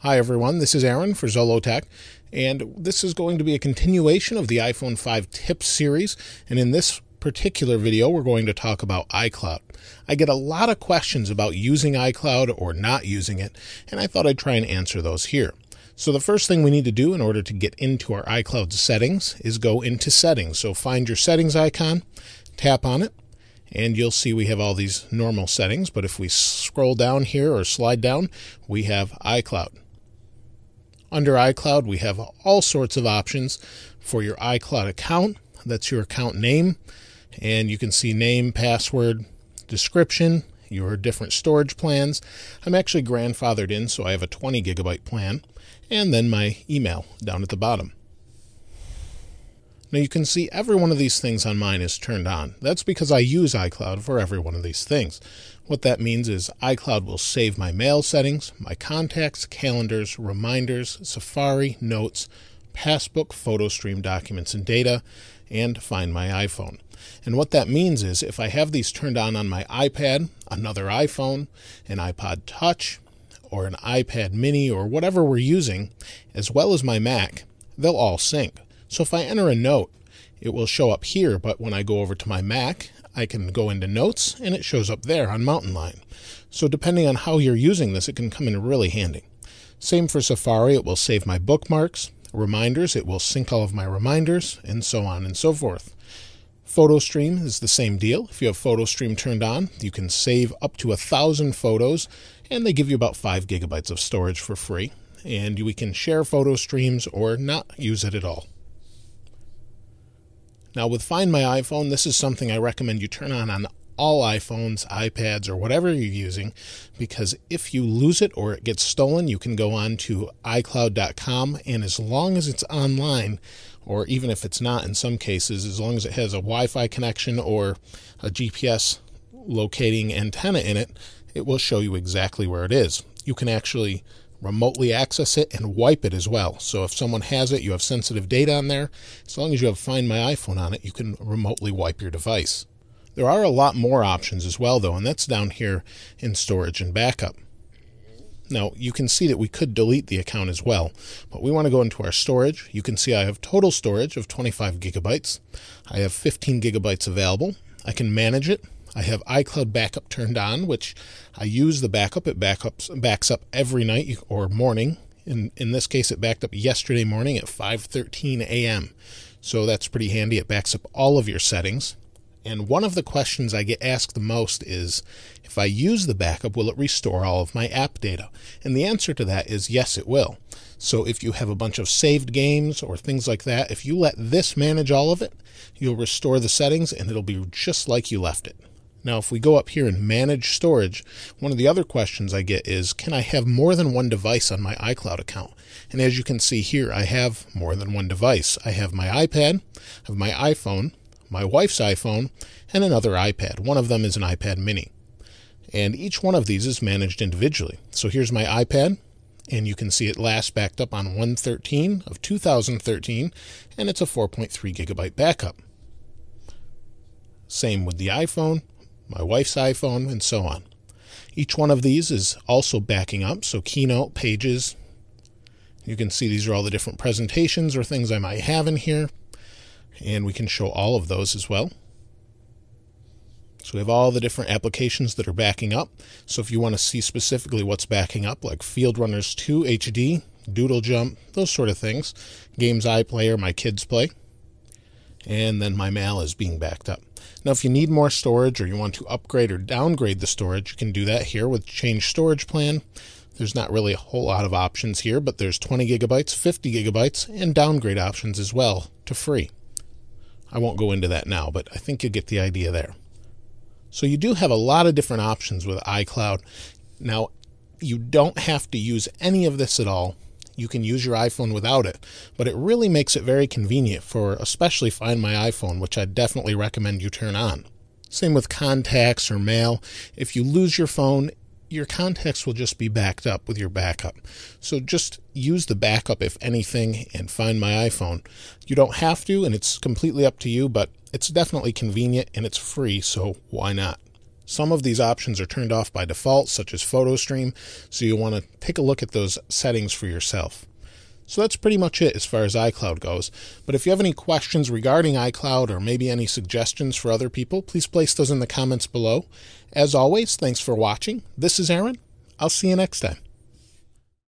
Hi everyone, this is Aaron for Zollotech, and this is going to be a continuation of the iPhone 5 Tips series, and in this particular video we're going to talk about iCloud. I get a lot of questions about using iCloud or not using it, and I thought I'd try and answer those here. So the first thing we need to do in order to get into our iCloud settings is go into Settings. So find your Settings icon, tap on it, and you'll see we have all these normal settings, but if we scroll down here or slide down, we have iCloud. Under iCloud, we have all sorts of options for your iCloud account. That's your account name, and you can see name, password, description, your different storage plans. I'm actually grandfathered in, so I have a 20 gigabyte plan, and then my email down at the bottom. Now you can see every one of these things on mine is turned on. That's because I use iCloud for every one of these things. What that means is iCloud will save my mail settings, my contacts, calendars, reminders, Safari, notes, Passbook, PhotoStream, documents and data, and find my iPhone. And what that means is if I have these turned on my iPad, another iPhone, an iPod Touch, or an iPad mini, or whatever we're using, as well as my Mac, they'll all sync. So if I enter a note, it will show up here, but when I go over to my Mac, I can go into Notes, and it shows up there on Mountain Lion. So depending on how you're using this, it can come in really handy. Same for Safari, it will save my bookmarks. Reminders, it will sync all of my reminders, and so on and so forth. PhotoStream is the same deal. If you have PhotoStream turned on, you can save up to 1,000 photos, and they give you about 5 gigabytes of storage for free. And we can share photo streams or not use it at all. Now with Find My iPhone, this is something I recommend you turn on all iPhones, iPads, or whatever you're using, because if you lose it or it gets stolen, you can go on to iCloud.com, and as long as it's online, or even if it's not in some cases, as long as it has a Wi-Fi connection or a GPS locating antenna in it, it will show you exactly where it is. You can actually remotely access it and wipe it as well. So if someone has it, you have sensitive data on there, as long as you have Find My iPhone on it, you can remotely wipe your device. There are a lot more options as well though, and that's down here in Storage and Backup. Now you can see that we could delete the account as well, but we want to go into our storage. You can see I have total storage of 25 gigabytes. I have 15 gigabytes available. I can manage it. I have iCloud Backup turned on, which I use the backup. It backs up every night or morning. In this case, it backed up yesterday morning at 5:13 a.m. So that's pretty handy. It backs up all of your settings. And one of the questions I get asked the most is, if I use the backup, will it restore all of my app data? And the answer to that is yes, it will. So if you have a bunch of saved games or things like that, if you let this manage all of it, you'll restore the settings and it'll be just like you left it. Now, if we go up here and manage storage, one of the other questions I get is, can I have more than one device on my iCloud account? And as you can see here, I have more than one device. I have my iPad, I have my iPhone, my wife's iPhone, and another iPad. One of them is an iPad mini. And each one of these is managed individually. So here's my iPad, and you can see it last backed up on 1/13 of 2013, and it's a 4.3 gigabyte backup. Same with the iPhone, my wife's iPhone, and so on. Each one of these is also backing up, so Keynote, Pages. You can see these are all the different presentations or things I might have in here, and we can show all of those as well. So we have all the different applications that are backing up. So if you want to see specifically what's backing up, like Field Runners 2 HD, Doodle Jump, those sort of things, games I play or my kids play, and then my mail is being backed up. Now if you need more storage or you want to upgrade or downgrade the storage, you can do that here with Change Storage Plan. There's not really a whole lot of options here, but there's 20 gigabytes, 50 gigabytes, and downgrade options as well to free. I won't go into that now, but I think you get the idea there. So you do have a lot of different options with iCloud. Now, you don't have to use any of this at all. You can use your iPhone without it, but it really makes it very convenient for especially Find My iPhone, which I definitely recommend you turn on. Same with contacts or mail. If you lose your phone, your contacts will just be backed up with your backup. So just use the backup if anything and Find My iPhone. You don't have to, and it's completely up to you, but it's definitely convenient and it's free, so why not? Some of these options are turned off by default, such as PhotoStream, so you'll want to take a look at those settings for yourself. So that's pretty much it as far as iCloud goes. But if you have any questions regarding iCloud or maybe any suggestions for other people, please place those in the comments below. As always, thanks for watching. This is Aaron. I'll see you next time.